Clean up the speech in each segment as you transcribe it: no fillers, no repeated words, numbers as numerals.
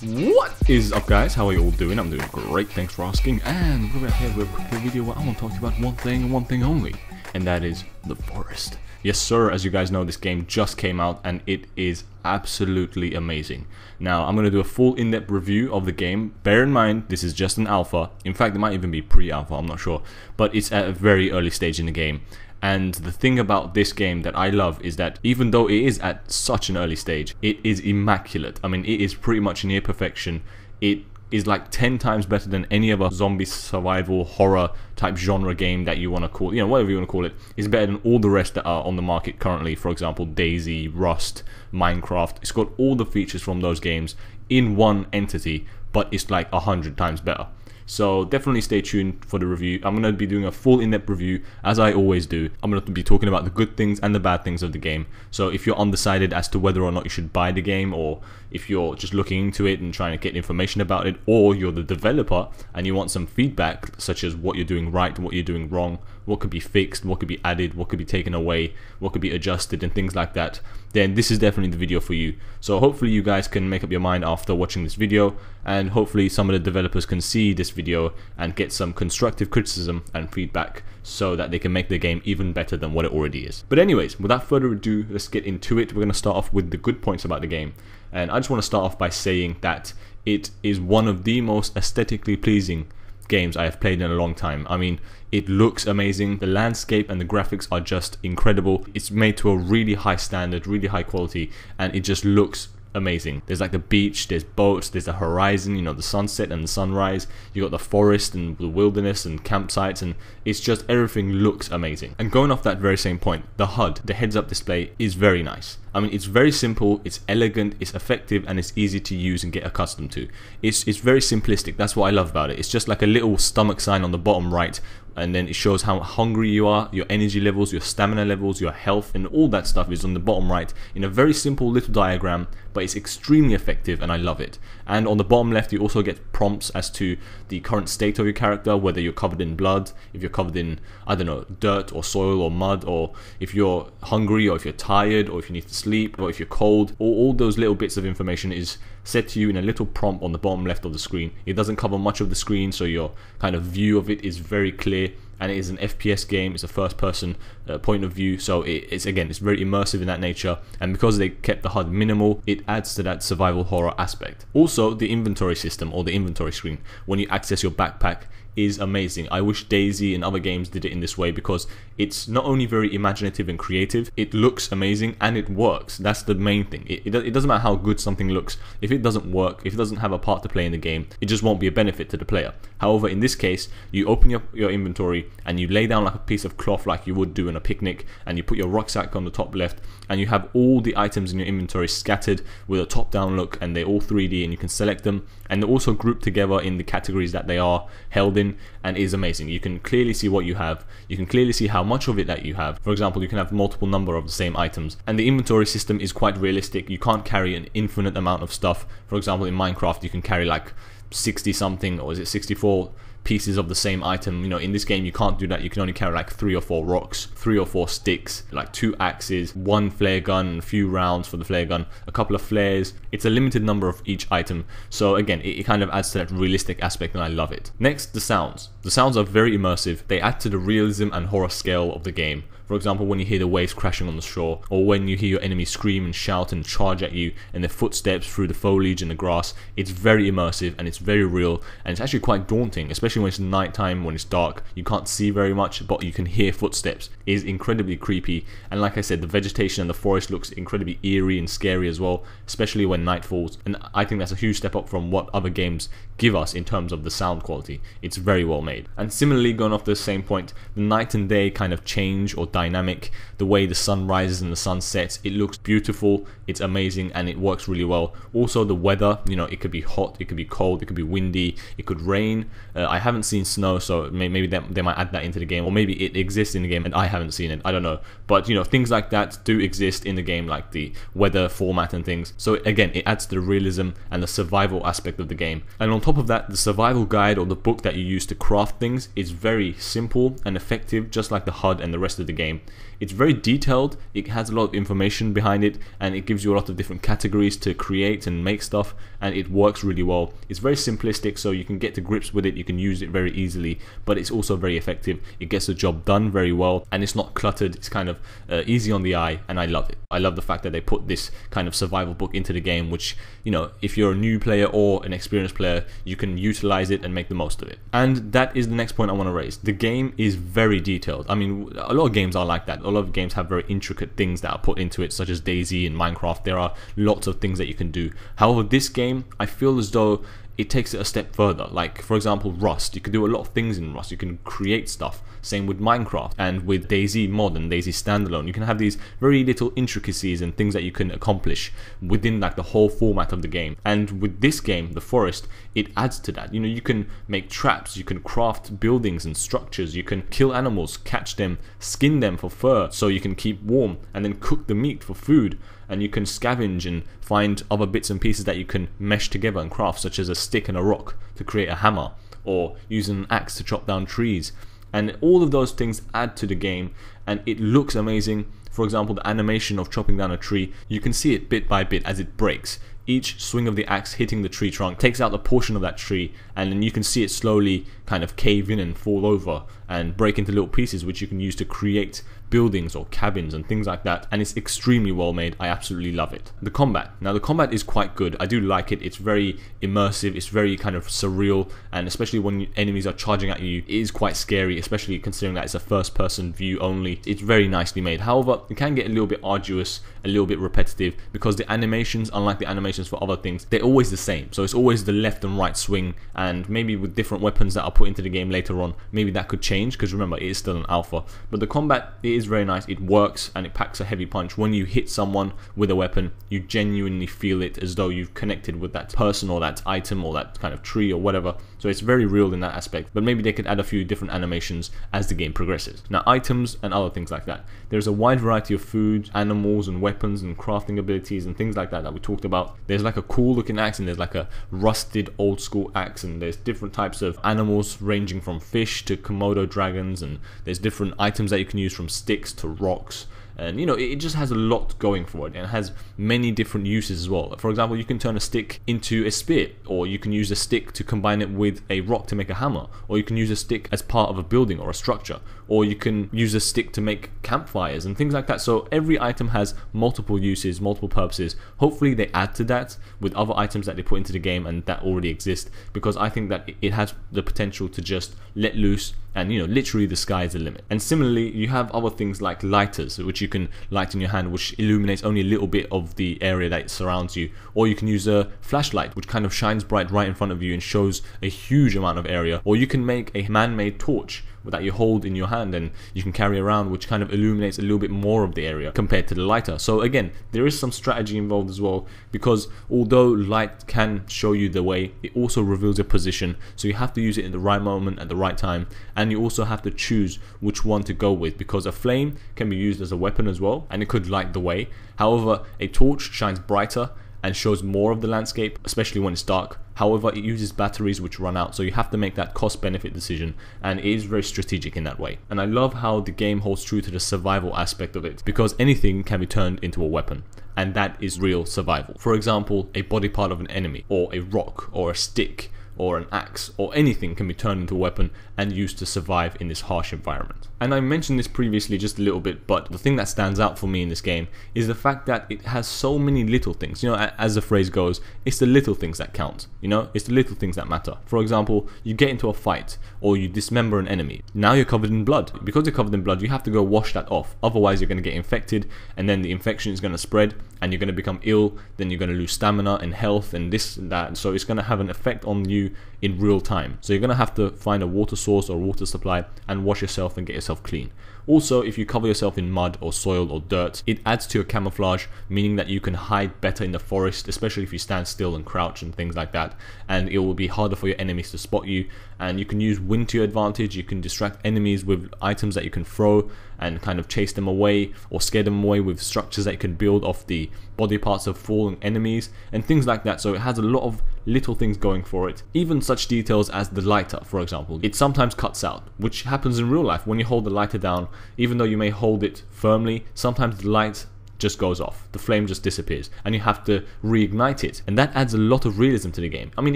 What is up, guys? How are you all doing? I'm doing great, thanks for asking. And we're here with a quick video where I want to talk to you about one thing and one thing only, and that is the forest. Yes sir, as you guys know, this game just came out and it is absolutely amazing. Now I'm going to do a full in-depth review of the game. Bear in mind, this is just an alpha. In fact, it might even be pre-alpha, I'm not sure, but it's at a very early stage in the game. And the thing about this game that I love is that even though it is at such an early stage, it is immaculate. I mean, it is pretty much near perfection. It is like 10 times better than any other zombie survival horror type genre game that you want to call, whatever you want to call it. It's better than all the rest that are on the market currently. For example, DayZ, Rust, Minecraft. It's got all the features from those games in one entity, but it's like 100 times better. So definitely stay tuned for the review. I'm going to be doing a full in-depth review, as I always do. I'm going to be talking about the good things and the bad things of the game. So if you're undecided as to whether or not you should buy the game, or if you're just looking into it and trying to get information about it, or you're the developer and you want some feedback, such as what you're doing right, what you're doing wrong, what could be fixed, what could be added, what could be taken away, what could be adjusted and things like that, then this is definitely the video for you. So hopefully you guys can make up your mind after watching this video, and hopefully some of the developers can see this video and get some constructive criticism and feedback so that they can make the game even better than what it already is. But anyways, without further ado, let's get into it. We're going to start off with the good points about the game, and I just want to start off by saying that it is one of the most aesthetically pleasing games I have played in a long time. I mean, it looks amazing, the landscape and the graphics are just incredible. It's made to a really high standard, really high quality, and it just looks amazing. There's like the beach, there's boats, there's the horizon, the sunset and the sunrise, you got the forest and the wilderness and campsites, and it's just everything looks amazing. And going off that very same point, the HUD, the heads-up display, is very nice. I mean, it's very simple, it's elegant, it's effective, and it's easy to use and get accustomed to. It's very simplistic. That's what I love about it. It's just like a little stomach sign on the bottom right, and then it shows how hungry you are, your energy levels, your stamina levels, your health, and all that stuff is on the bottom right in a very simple little diagram, but it's extremely effective and I love it. And on the bottom left you also get prompts as to the current state of your character, whether you're covered in blood, if you're covered in, I don't know, dirt or soil or mud, or if you're hungry, or if you're tired, or if you need to sleep, or if you're cold. All those little bits of information is set to you in a little prompt on the bottom left of the screen. It doesn't cover much of the screen, so your kind of view of it is very clear, and it is an FPS game. It's a first person point of view, so it's very immersive in that nature, and because they kept the HUD minimal, it adds to that survival horror aspect. Also, the inventory system, or the inventory screen, when you access your backpack, is amazing. I wish DayZ and other games did it in this way, because it's not only very imaginative and creative, it looks amazing and it works. That's the main thing. It doesn't matter how good something looks. If it doesn't work, if it doesn't have a part to play in the game, it just won't be a benefit to the player. However, in this case, you open your inventory and you lay down like a piece of cloth like you would do in a picnic, and you put your rucksack on the top left, and you have all the items in your inventory scattered with a top-down look, and they're all 3D and you can select them, and they're also grouped together in the categories that they are held in, and it is amazing. You can clearly see what you have, you can clearly see how much of it that you have. For example, you can have multiple number of the same items, and the inventory system is quite realistic. You can't carry an infinite amount of stuff. For example, in Minecraft you can carry like 60 something, or is it 64 pieces of the same item. In this game you can't do that. You can only carry like 3 or 4 rocks, 3 or 4 sticks, like 2 axes, 1 flare gun, a few rounds for the flare gun, a couple of flares. It's a limited number of each item, so again it kind of adds to that realistic aspect, and I love it. Next, the sounds. The sounds are very immersive. They add to the realism and horror scale of the game. For example, when you hear the waves crashing on the shore, or when you hear your enemy scream and shout and charge at you, and their footsteps through the foliage and the grass, it's very immersive and it's very real, and it's actually quite daunting, especially when it's nighttime, when it's dark. You can't see very much, but you can hear footsteps. It is incredibly creepy, and like I said, the vegetation and the forest looks incredibly eerie and scary as well, especially when night falls, and I think that's a huge step up from what other games give us in terms of the sound quality. It's very well made. And similarly, going off the same point, the night and day kind of change or dynamic, the way the sun rises and the sun sets, it looks beautiful, it's amazing, and it works really well. Also the weather, it could be hot, it could be cold, it could be windy, it could rain. I haven't seen snow, so maybe they might add that into the game, or maybe it exists in the game and I haven't seen it. I don't know. But you know, things like that do exist in the game, like the weather format and things. So again, it adds to the realism and the survival aspect of the game. And on top of that, the survival guide or the book that you use to craft things is very simple and effective, just like the HUD and the rest of the game. It's very detailed, it has a lot of information behind it, and it gives you a lot of different categories to create and make stuff, and it works really well. It's very simplistic, so you can get to grips with it, you can use it very easily, but it's also very effective. It gets the job done very well, and it's not cluttered. It's kind of easy on the eye, and I love it. I love the fact that they put this kind of survival book into the game, which, you know, if you're a new player or an experienced player, you can utilize it and make the most of it. And that is the next point I want to raise. The game is very detailed. I mean, a lot of games are like that. A lot of games have very intricate things that are put into it, such as DayZ and Minecraft. There are lots of things that you can do. However, this game, I feel as though it takes it a step further. Like, for example, Rust. You can do a lot of things in Rust. You can create stuff. Same with Minecraft, and with DayZ Mod and DayZ Standalone. You can have these very little intricacies and things that you can accomplish within like the whole format of the game. And with this game, The Forest, it adds to that. You know, you can make traps, you can craft buildings and structures, you can kill animals, catch them, skin them for fur so you can keep warm, and then cook the meat for food. And you can scavenge and find other bits and pieces that you can mesh together and craft, such as a stick and a rock to create a hammer, or using an axe to chop down trees. And all of those things add to the game, and it looks amazing. For example, the animation of chopping down a tree, you can see it bit by bit as it breaks. Each swing of the axe hitting the tree trunk takes out a portion of that tree, and then you can see it slowly kind of cave in and fall over and break into little pieces, which you can use to create buildings or cabins and things like that. And it's extremely well made. I absolutely love it. The combat. Now, the combat is quite good. I do like it. It's very immersive. It's very kind of surreal, and especially when enemies are charging at you, it is quite scary, especially considering that it's a first-person view only. It's very nicely made. However, it can get a little bit arduous, a little bit repetitive, because the animations, unlike the animations for other things, they're always the same. So it's always the left and right swing, and maybe with different weapons that are put into the game later on, maybe that could change, because remember, it is still an alpha. But the combat, it is very nice. It works, and it packs a heavy punch. When you hit someone with a weapon, you genuinely feel it as though you've connected with that person or that item or that kind of tree or whatever. So it's very real in that aspect, but maybe they could add a few different animations as the game progresses. Now, items and other things like that. There's a wide variety of food, animals and weapons and crafting abilities and things like that we talked about. There's like a cool looking axe, and there's like a rusted old school axe, and there's different types of animals ranging from fish to Komodo dragons, and there's different items that you can use from sticks to rocks. And you know, it just has a lot going for it, and it has many different uses as well. For example, you can turn a stick into a spear, or you can use a stick to combine it with a rock to make a hammer, or you can use a stick as part of a building or a structure, or you can use a stick to make campfires and things like that. So every item has multiple uses, multiple purposes. Hopefully they add to that with other items that they put into the game and that already exist, because I think that it has the potential to just let loose, and you know, literally the sky is the limit. And similarly, you have other things like lighters, which you can light in your hand, which illuminates only a little bit of the area that surrounds you. Or you can use a flashlight, which kind of shines bright right in front of you and shows a huge amount of area. Or you can make a man-made torch that you hold in your hand and you can carry around, which kind of illuminates a little bit more of the area compared to the lighter. So again, there is some strategy involved as well, because although light can show you the way, it also reveals your position, so you have to use it in the right moment at the right time, and you also have to choose which one to go with, because a flame can be used as a weapon as well, and it could light the way. However, a torch shines brighter and shows more of the landscape, especially when it's dark. However, it uses batteries which run out, so you have to make that cost-benefit decision, and it is very strategic in that way. And I love how the game holds true to the survival aspect of it, because anything can be turned into a weapon, and that is real survival. For example, a body part of an enemy, or a rock, or a stick, or an axe, or anything can be turned into a weapon and used to survive in this harsh environment. And I mentioned this previously just a little bit, but the thing that stands out for me in this game is the fact that it has so many little things. You know, as the phrase goes, it's the little things that count. You know, it's the little things that matter. For example, you get into a fight, or you dismember an enemy. Now you're covered in blood. Because you're covered in blood, you have to go wash that off. Otherwise, you're going to get infected, and then the infection is going to spread, and you're going to become ill. Then you're going to lose stamina and health and this and that. So it's going to have an effect on you in real time. So you're going to have to find a water source or water supply and wash yourself and get yourself clean. Also, if you cover yourself in mud or soil or dirt, it adds to your camouflage, meaning that you can hide better in the forest, especially if you stand still and crouch and things like that, and it will be harder for your enemies to spot you. And you can use wind to your advantage. You can distract enemies with items that you can throw and kind of chase them away or scare them away with structures that you can build off the body parts of fallen enemies and things like that. So it has a lot of little things going for it. Even such details as the lighter, for example. It sometimes cuts out, which happens in real life. When you hold the lighter down, even though you may hold it firmly, sometimes the light just goes off, the flame just disappears, and you have to reignite it, and that adds a lot of realism to the game. I mean,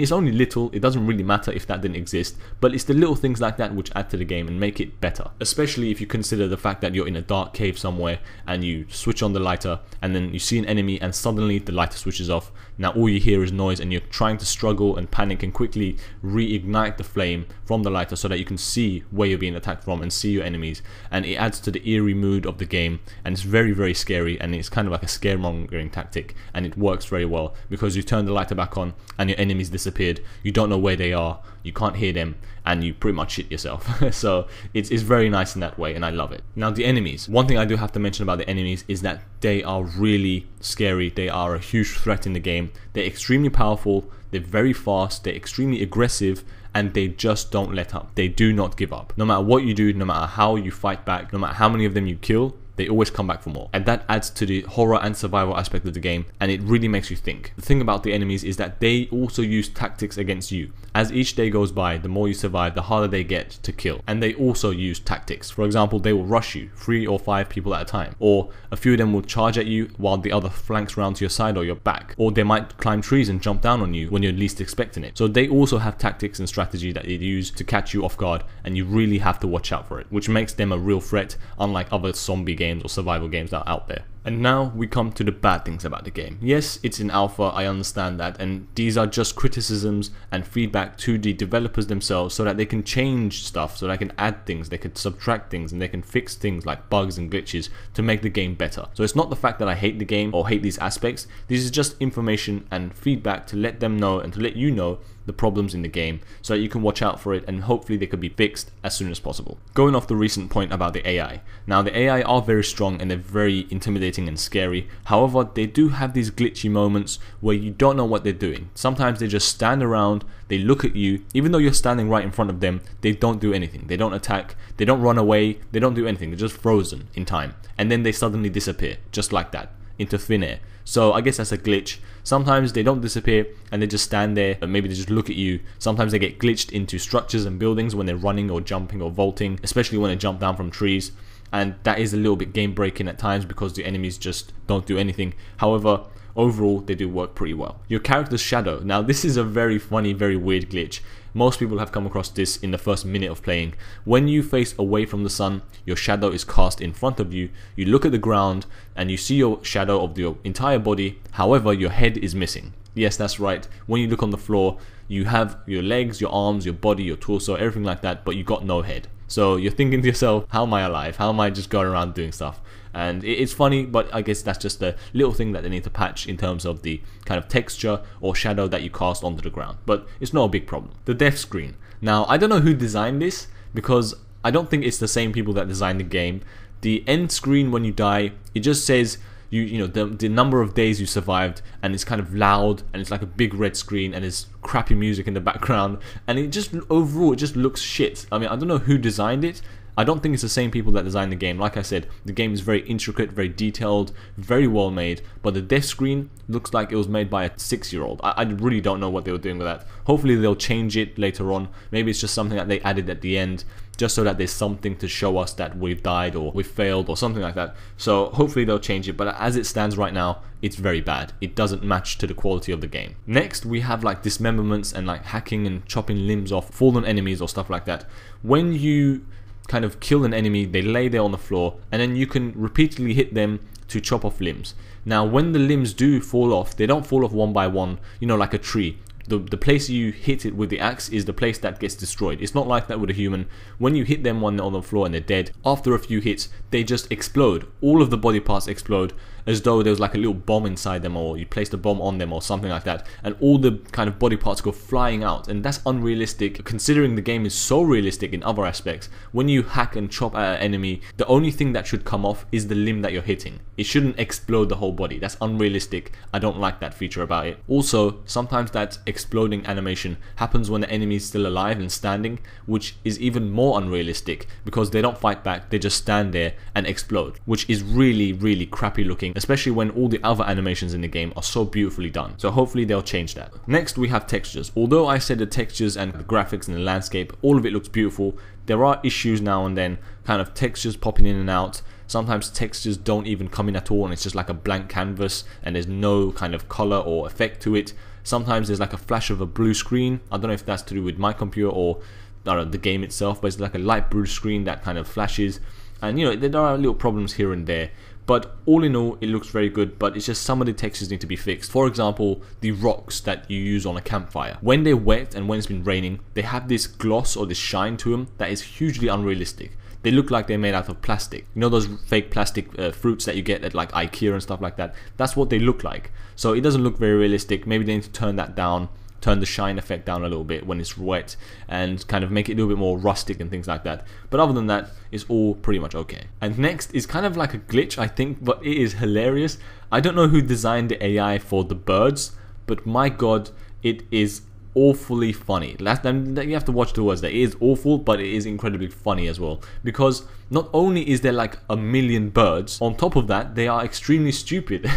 it's only little, it doesn't really matter if that didn't exist, but it's the little things like that which add to the game and make it better, especially if you consider the fact that you're in a dark cave somewhere and you switch on the lighter and then you see an enemy and suddenly the lighter switches off. Now all you hear is noise and you're trying to struggle and panic and quickly reignite the flame from the lighter so that you can see where you're being attacked from and see your enemies, and it adds to the eerie mood of the game, and it's very, very scary, and it's kind of like a scaremongering tactic, and it works very well because you turn the lighter back on and your enemies disappeared. You don't know where they are, you can't hear them, and you pretty much shit yourself. So it's very nice in that way, and I love it. Now the enemies, one thing I do have to mention about the enemies is that they are really scary. They are a huge threat in the game. They're extremely powerful, they're very fast, they're extremely aggressive, and they just don't let up. They do not give up. No matter what you do, no matter how you fight back, no matter how many of them you kill, they always come back for more. And that adds to the horror and survival aspect of the game, and it really makes you think. The thing about the enemies is that they also use tactics against you. As each day goes by, the more you survive, the harder they get to kill. And they also use tactics. For example, they will rush you, 3 or 5 people at a time. Or a few of them will charge at you while the other flanks round to your side or your back. Or they might climb trees and jump down on you when you're least expecting it. So they also have tactics and strategy that they use to catch you off guard, and you really have to watch out for it, which makes them a real threat, unlike other zombie games or survival games that are out there. And now we come to the bad things about the game. Yes, it's in alpha, I understand that, and these are just criticisms and feedback to the developers themselves so that they can change stuff, so they can add things, they can subtract things, and they can fix things like bugs and glitches to make the game better. So it's not the fact that I hate the game or hate these aspects, this is just information and feedback to let them know and to let you know the problems in the game so that you can watch out for it, and hopefully they could be fixed as soon as possible. Going off the recent point about the AI. Now the AI are very strong and they're very intimidating and scary. However, they do have these glitchy moments where you don't know what they're doing. Sometimes they just stand around, they look at you, even though you're standing right in front of them, they don't do anything. They don't attack, they don't run away, they don't do anything. They're just frozen in time. And then they suddenly disappear, just like that, into thin air. So I guess that's a glitch. Sometimes they don't disappear and they just stand there, and maybe they just look at you. Sometimes they get glitched into structures and buildings when they're running or jumping or vaulting, especially when they jump down from trees. And that is a little bit game breaking at times because the enemies just don't do anything. However, overall they do work pretty well. Your character's shadow. Now this is a very funny, very weird glitch. Most people have come across this in the first minute of playing. When you face away from the sun, your shadow is cast in front of you. You look at the ground and you see your shadow of your entire body. However, your head is missing. Yes, that's right. When you look on the floor, you have your legs, your arms, your body, your torso, everything like that, but you got no head. So you're thinking to yourself, how am I alive? How am I just going around doing stuff? And it's funny, but I guess that's just a little thing that they need to patch in terms of the kind of texture or shadow that you cast onto the ground. But it's not a big problem. The death screen. Now, I don't know who designed this because I don't think it's the same people that designed the game. The end screen when you die, it just says you know the number of days you survived, and it's kind of loud and it's like a big red screen and there's crappy music in the background, and it just overall it just looks shit. I mean, I don't know who designed it. I don't think it's the same people that designed the game. Like I said, the game is very intricate, very detailed, very well made, but the death screen looks like it was made by a 6-year-old. I really don't know what they were doing with that. Hopefully they'll change it later on. Maybe it's just something that they added at the end, just so that there's something to show us that we've died or we've failed or something like that. So hopefully they'll change it, but as it stands right now, it's very bad. It doesn't match to the quality of the game. Next, we have like dismemberments and like hacking and chopping limbs off fallen enemies or stuff like that. When you kind of kill an enemy, they lay there on the floor, and then you can repeatedly hit them to chop off limbs. Now when the limbs do fall off, they don't fall off one by one, you know, like a tree. the place you hit it with the axe is the place that gets destroyed. It's not like that with a human. When you hit them on the floor and they're dead, after a few hits, they just explode. All of the body parts explode as though there was like a little bomb inside them, or you placed a bomb on them or something like that, and all the kind of body parts go flying out, and that's unrealistic considering the game is so realistic in other aspects. When you hack and chop at an enemy, the only thing that should come off is the limb that you're hitting. It shouldn't explode the whole body. That's unrealistic. I don't like that feature about it. Also, sometimes that exploding animation happens when the enemy is still alive and standing, which is even more unrealistic because they don't fight back, they just stand there and explode, which is really crappy looking, especially when all the other animations in the game are so beautifully done. So hopefully they'll change that. Next we have textures. Although I said the textures and the graphics and the landscape, all of it looks beautiful, there are issues now and then, kind of textures popping in and out. Sometimes textures don't even come in at all and it's just like a blank canvas and there's no kind of color or effect to it. Sometimes there's like a flash of a blue screen. I don't know if that's to do with my computer or I don't know, the game itself, but it's like a light blue screen that kind of flashes. And you know, there are little problems here and there. But all in all, it looks very good, but it's just some of the textures need to be fixed. For example, the rocks that you use on a campfire. When they're wet and when it's been raining, they have this gloss or this shine to them that is hugely unrealistic. They look like they're made out of plastic. You know those fake plastic fruits that you get at like IKEA and stuff like that? That's what they look like. So it doesn't look very realistic. Maybe they need to turn that down, turn the shine effect down a little bit when it's wet and kind of make it a little bit more rustic and things like that. But other than that, it's all pretty much okay. And next is kind of like a glitch, I think, but it is hilarious. I don't know who designed the AI for the birds, but my god, it is awfully funny. Last time you have to watch the words there. It is awful, but it is incredibly funny as well, because not only is there like a million birds, on top of that they are extremely stupid.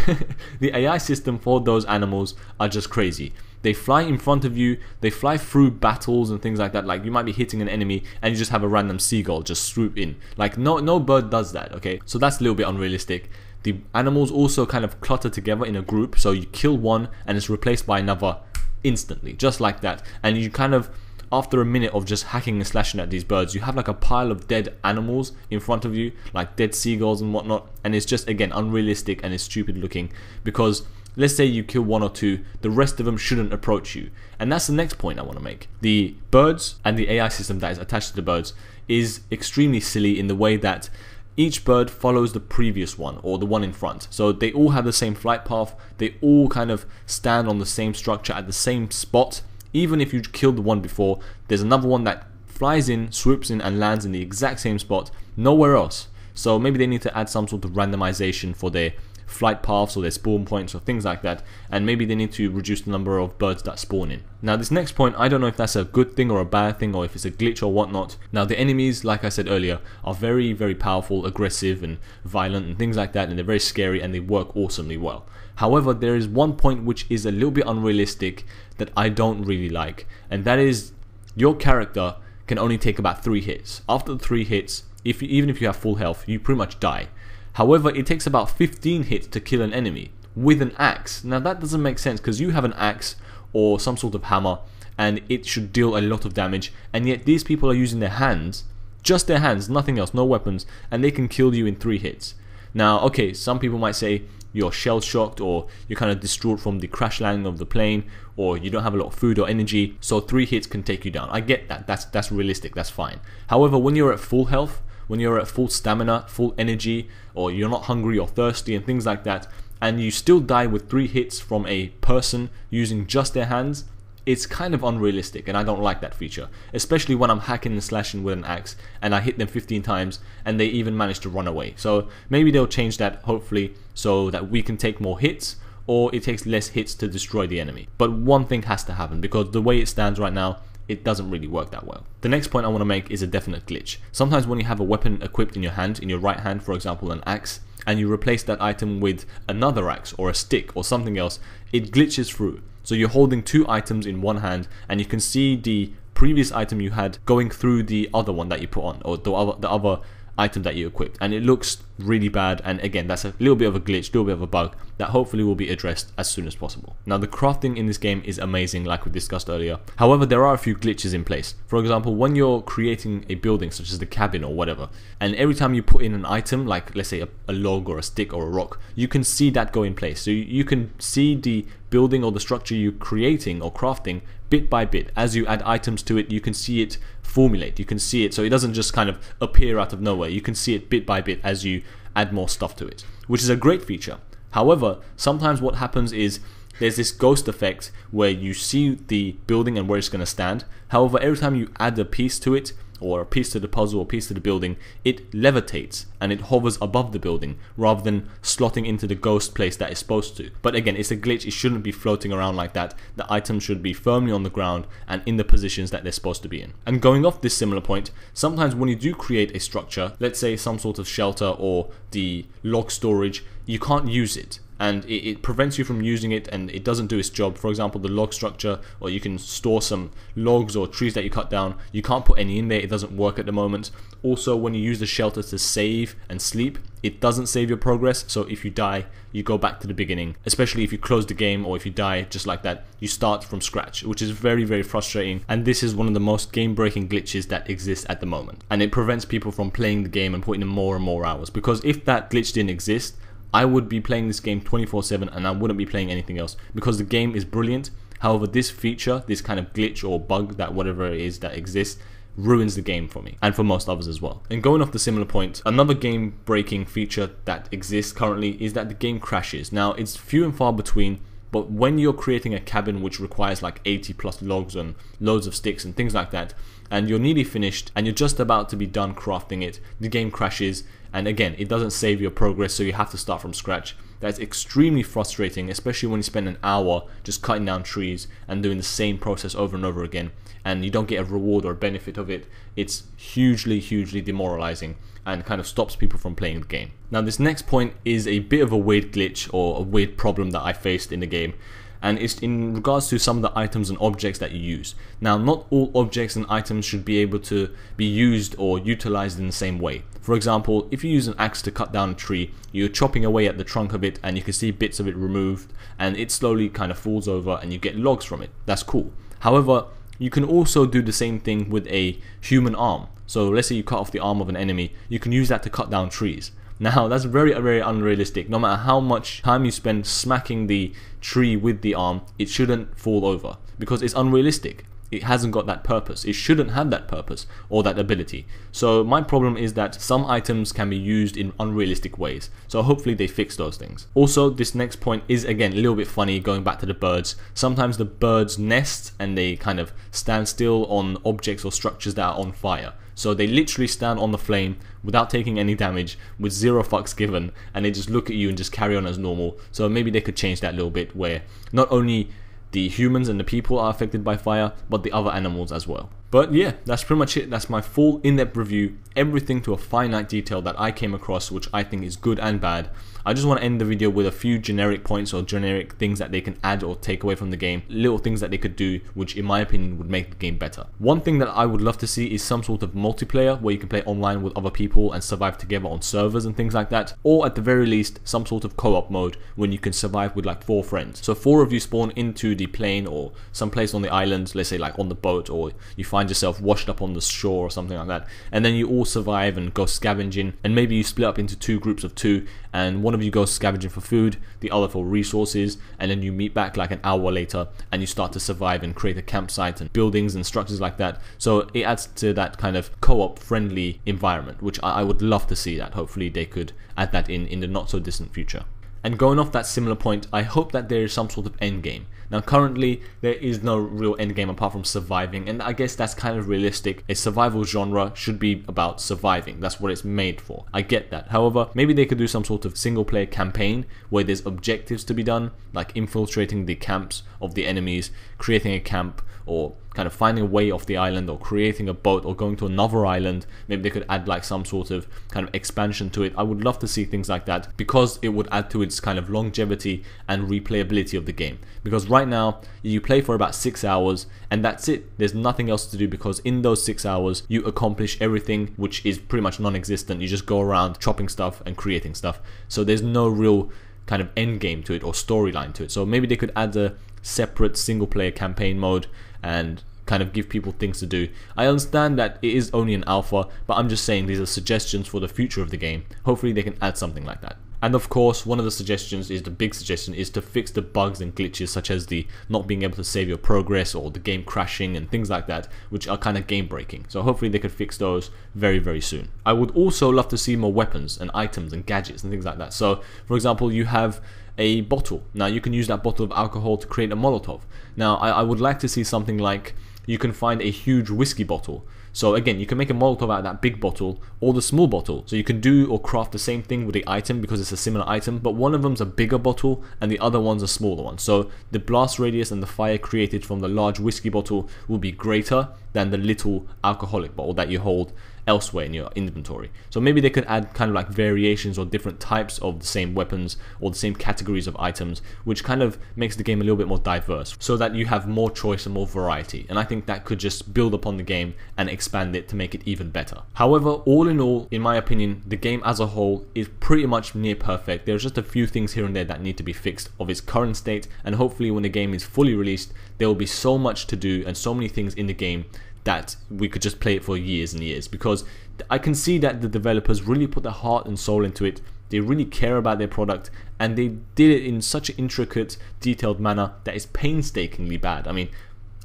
The AI system for those animals are just crazy. They fly in front of you, they fly through battles and things like that. Like you might be hitting an enemy and you just have a random seagull just swoop in. Like no bird does that, okay? So that's a little bit unrealistic. The animals also kind of clutter together in a group, so you kill one and it's replaced by another instantly, just like that. And you kind of, after a minute of just hacking and slashing at these birds, you have like a pile of dead animals in front of you, like dead seagulls and whatnot, and it's just, again, unrealistic and it's stupid looking, because let's say you kill one or two, the rest of them shouldn't approach you. And that's the next point I want to make. The birds and the AI system that is attached to the birds is extremely silly in the way that each bird follows the previous one or the one in front. So they all have the same flight path, they all kind of stand on the same structure at the same spot. Even if you killed the one before, there's another one that flies in, swoops in and lands in the exact same spot, nowhere else. So maybe they need to add some sort of randomization for their flight paths or their spawn points or things like that, and maybe they need to reduce the number of birds that spawn in. Now this next point, I don't know if that's a good thing or a bad thing, or if it's a glitch or whatnot. Now the enemies, like I said earlier, are very powerful, aggressive and violent and things like that, and they're very scary and they work awesomely well. However, there is one point which is a little bit unrealistic that I don't really like, and that is your character can only take about 3 hits. After 3 hits, even if you have full health, you pretty much die. However, it takes about 15 hits to kill an enemy with an axe. Now that doesn't make sense, because you have an axe or some sort of hammer and it should deal a lot of damage, and yet these people are using their hands, just their hands, nothing else, no weapons, and they can kill you in 3 hits. Now, okay, some people might say you're shell shocked, or you're kind of distraught from the crash landing of the plane, or you don't have a lot of food or energy, so 3 hits can take you down. I get that, that's realistic, that's fine. However, when you're at full health, when you're at full stamina, full energy, or you're not hungry or thirsty and things like that, and you still die with 3 hits from a person using just their hands, it's kind of unrealistic, and I don't like that feature. Especially when I'm hacking and slashing with an axe and I hit them 15 times and they even manage to run away. So maybe they'll change that, hopefully, so that we can take more hits, or it takes less hits to destroy the enemy. But one thing has to happen, because the way it stands right now, it doesn't really work that well. The next point I want to make is a definite glitch. Sometimes when you have a weapon equipped in your hand, in your right hand, for example an axe, and you replace that item with another axe or a stick or something else, it glitches through. So you're holding 2 items in one hand and you can see the previous item you had going through the other one that you put on, or the other item that you equipped, and it looks really bad. And again, that's a little bit of a glitch, a little bit of a bug that hopefully will be addressed as soon as possible. Now the crafting in this game is amazing, like we discussed earlier. However, there are a few glitches in place. For example, when you're creating a building such as the cabin or whatever, and every time you put in an item, like let's say a log or a stick or a rock, you can see that go in place. So you can see the building or the structure you're creating or crafting bit by bit. As you add items to it, you can see it formulate, you can see it, so it doesn't just kind of appear out of nowhere. You can see it bit by bit as you add more stuff to it, which is a great feature. However, sometimes what happens is there's this ghost effect where you see the building and where it's going to stand. However, every time you add a piece to it, or a piece to the puzzle, or a piece to the building, it levitates and it hovers above the building rather than slotting into the ghost place that it's supposed to. But again, it's a glitch. It shouldn't be floating around like that. The items should be firmly on the ground and in the positions that they're supposed to be in. And going off this similar point, sometimes when you do create a structure, let's say some sort of shelter or the log storage, you can't use it. And it prevents you from using it, and it doesn't do its job. For example, the log structure, or you can store some logs or trees that you cut down, you can't put any in there. It doesn't work at the moment. Also, when you use the shelter to save and sleep, it doesn't save your progress. So if you die, you go back to the beginning. Especially if you close the game, or if you die just like that, you start from scratch, which is very, very frustrating. And this is one of the most game-breaking glitches that exists at the moment, and it prevents people from playing the game and putting in more and more hours. Because if that glitch didn't exist, I would be playing this game 24/7 and I wouldn't be playing anything else, because the game is brilliant. However, this feature, this kind of glitch or bug, that whatever it is that exists, ruins the game for me and for most others as well. And going off the similar point, another game breaking feature that exists currently is that the game crashes. Now, it's few and far between, but when you're creating a cabin which requires like 80 plus logs and loads of sticks and things like that, and you're nearly finished and you're just about to be done crafting it, the game crashes. And again, it doesn't save your progress, so you have to start from scratch. That's extremely frustrating, especially when you spend an hour just cutting down trees and doing the same process over and over again, and you don't get a reward or a benefit of it. It's hugely, hugely demoralizing and kind of stops people from playing the game. Now, this next point is a bit of a weird glitch or a weird problem that I faced in the game, and it's in regards to some of the items and objects that you use. Now, not all objects and items should be able to be used or utilized in the same way. For example, if you use an axe to cut down a tree, you're chopping away at the trunk of it and you can see bits of it removed, and it slowly kind of falls over and you get logs from it. That's cool. However, you can also do the same thing with a human arm. So let's say you cut off the arm of an enemy, you can use that to cut down trees. Now, that's very, very unrealistic. No matter how much time you spend smacking the tree with the arm, it shouldn't fall over, because it's unrealistic. It hasn't got that purpose. It shouldn't have that purpose or that ability. So my problem is that some items can be used in unrealistic ways. So hopefully they fix those things. Also, this next point is again a little bit funny, going back to the birds. Sometimes the birds nest and they kind of stand still on objects or structures that are on fire. So they literally stand on the flame without taking any damage, with zero fucks given, and they just look at you and just carry on as normal. So maybe they could change that a little bit, where not only the humans and the people are affected by fire, but the other animals as well. But yeah, that's pretty much it. That's my full in-depth review, everything to a finite detail that I came across, which I think is good and bad. I just want to end the video with a few generic points or generic things that they can add or take away from the game, little things that they could do, which in my opinion would make the game better. One thing that I would love to see is some sort of multiplayer where you can play online with other people and survive together on servers and things like that, or at the very least some sort of co-op mode when you can survive with like 4 friends. So 4 of you spawn into the plane or someplace on the island, let's say like on the boat, or you find yourself washed up on the shore or something like that, and then you all survive and go scavenging, and maybe you split up into 2 groups of 2, and one of you goes scavenging for food, the other for resources, and then you meet back like an hour later and you start to survive and create a campsite and buildings and structures like that. So it adds to that kind of co-op friendly environment, which I would love to see that. Hopefully they could add that in the not so distant future. And going off that similar point, I hope that there is some sort of end game. Now currently, there is no real end game apart from surviving, and I guess that's kind of realistic. A survival genre should be about surviving. That's what it's made for. I get that. However, maybe they could do some sort of single player campaign where there's objectives to be done, like infiltrating the camps of the enemies, creating a camp, or kind of finding a way off the island, or creating a boat, or going to another island. Maybe they could add like some sort of kind of expansion to it. I would love to see things like that, because it would add to its kind of longevity and replayability of the game. Because right now you play for about 6 hours and that's it. There's nothing else to do, because in those 6 hours you accomplish everything, which is pretty much non-existent. You just go around chopping stuff and creating stuff. So there's no real kind of end game to it or storyline to it. So maybe they could add a separate single player campaign mode and kind of give people things to do. I understand that it is only an alpha, but I'm just saying these are suggestions for the future of the game. Hopefully they can add something like that. And of course, one of the suggestions is, the big suggestion is to fix the bugs and glitches such as the not being able to save your progress or the game crashing and things like that, which are kind of game breaking. So hopefully they could fix those very, very soon. I would also love to see more weapons and items and gadgets and things like that. So for example, you have a bottle. Now you can use that bottle of alcohol to create a Molotov. Now I would like to see something like you can find a huge whiskey bottle. So again, you can make a Molotov out of that big bottle or the small bottle. So you can do or craft the same thing with the item because it's a similar item, but one of them's a bigger bottle and the other one's a smaller one. So the blast radius and the fire created from the large whiskey bottle will be greater than the little alcoholic bottle that you hold elsewhere in your inventory. So maybe they could add kind of like variations or different types of the same weapons or the same categories of items, which kind of makes the game a little bit more diverse so that you have more choice and more variety. And I think that could just build upon the game and expand it to make it even better. However, all in all, in my opinion, the game as a whole is pretty much near perfect. There's just a few things here and there that need to be fixed of its current state, and hopefully when the game is fully released, there will be so much to do and so many things in the game that we could just play it for years and years, because I can see that the developers really put their heart and soul into it. They really care about their product, and they did it in such an intricate, detailed manner that is painstakingly bad. I mean,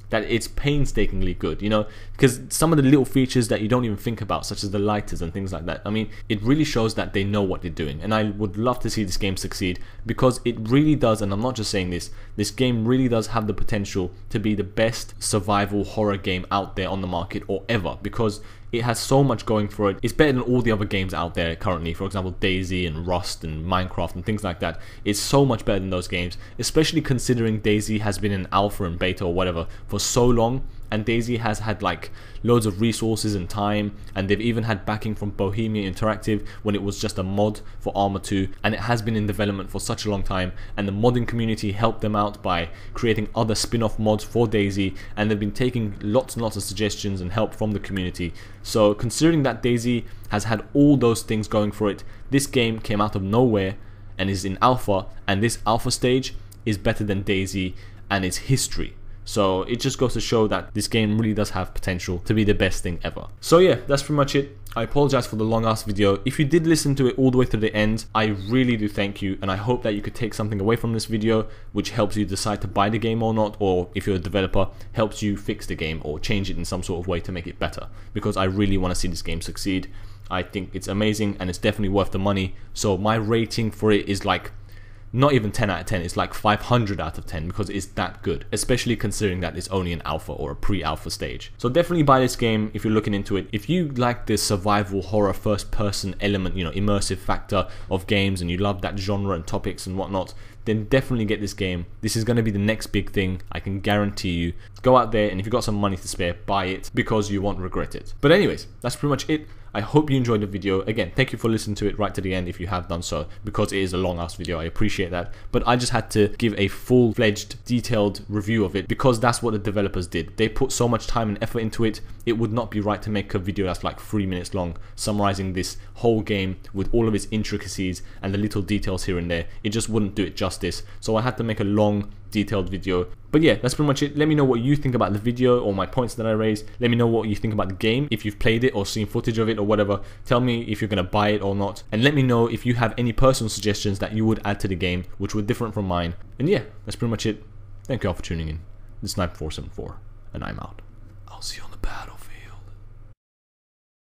that it's painstakingly good, you know, because some of the little features that you don't even think about, such as the lighters and things like that, I mean, it really shows that they know what they're doing. And I would love to see this game succeed, because it really does, and I'm not just saying this game really does have the potential to be the best survival horror game out there on the market or ever, because it has so much going for it. It's better than all the other games out there currently. For example, DayZ and Rust and Minecraft and things like that. It's so much better than those games, especially considering DayZ has been in alpha and beta or whatever for so long, and DayZ has had like loads of resources and time, and they've even had backing from Bohemia Interactive when it was just a mod for Arma 2, and it has been in development for such a long time, and the modding community helped them out by creating other spin-off mods for DayZ, and they've been taking lots and lots of suggestions and help from the community. So considering that DayZ has had all those things going for it, this game came out of nowhere and is in alpha, and this alpha stage is better than DayZ and its history. So it just goes to show that this game really does have potential to be the best thing ever. So yeah, that's pretty much it. I apologize for the long ass video. If you did listen to it all the way to the end, I really do thank you, and I hope that you could take something away from this video which helps you decide to buy the game or not, or if you're a developer, helps you fix the game or change it in some sort of way to make it better, because I really want to see this game succeed. I think it's amazing and it's definitely worth the money. So my rating for it is like not even 10 out of 10, it's like 500 out of 10, because it's that good, especially considering that it's only an alpha or a pre-alpha stage. So definitely buy this game if you're looking into it. If you like this survival horror first person element, you know, immersive factor of games, and you love that genre and topics and whatnot, then definitely get this game. This is going to be the next big thing, I can guarantee you. Go out there, and if you've got some money to spare, buy it, because you won't regret it. But anyways, that's pretty much it. I hope you enjoyed the video. Again, thank you for listening to it right to the end if you have done so, because it is a long ass video. I appreciate that, but I just had to give a full-fledged detailed review of it, because that's what the developers did. They put so much time and effort into it. It would not be right to make a video that's like 3 minutes long summarizing this whole game with all of its intricacies and the little details here and there. It just wouldn't do it justice, so I had to make a long detailed video. But yeah, that's pretty much it. Let me know what you think about the video or my points that I raised. Let me know what you think about the game, if you've played it or seen footage of it or whatever. Tell me if you're going to buy it or not, and let me know if you have any personal suggestions that you would add to the game which were different from mine. And yeah, that's pretty much it. Thank you all for tuning in. This is Sniper 474, and I'm out. I'll see you on the battle.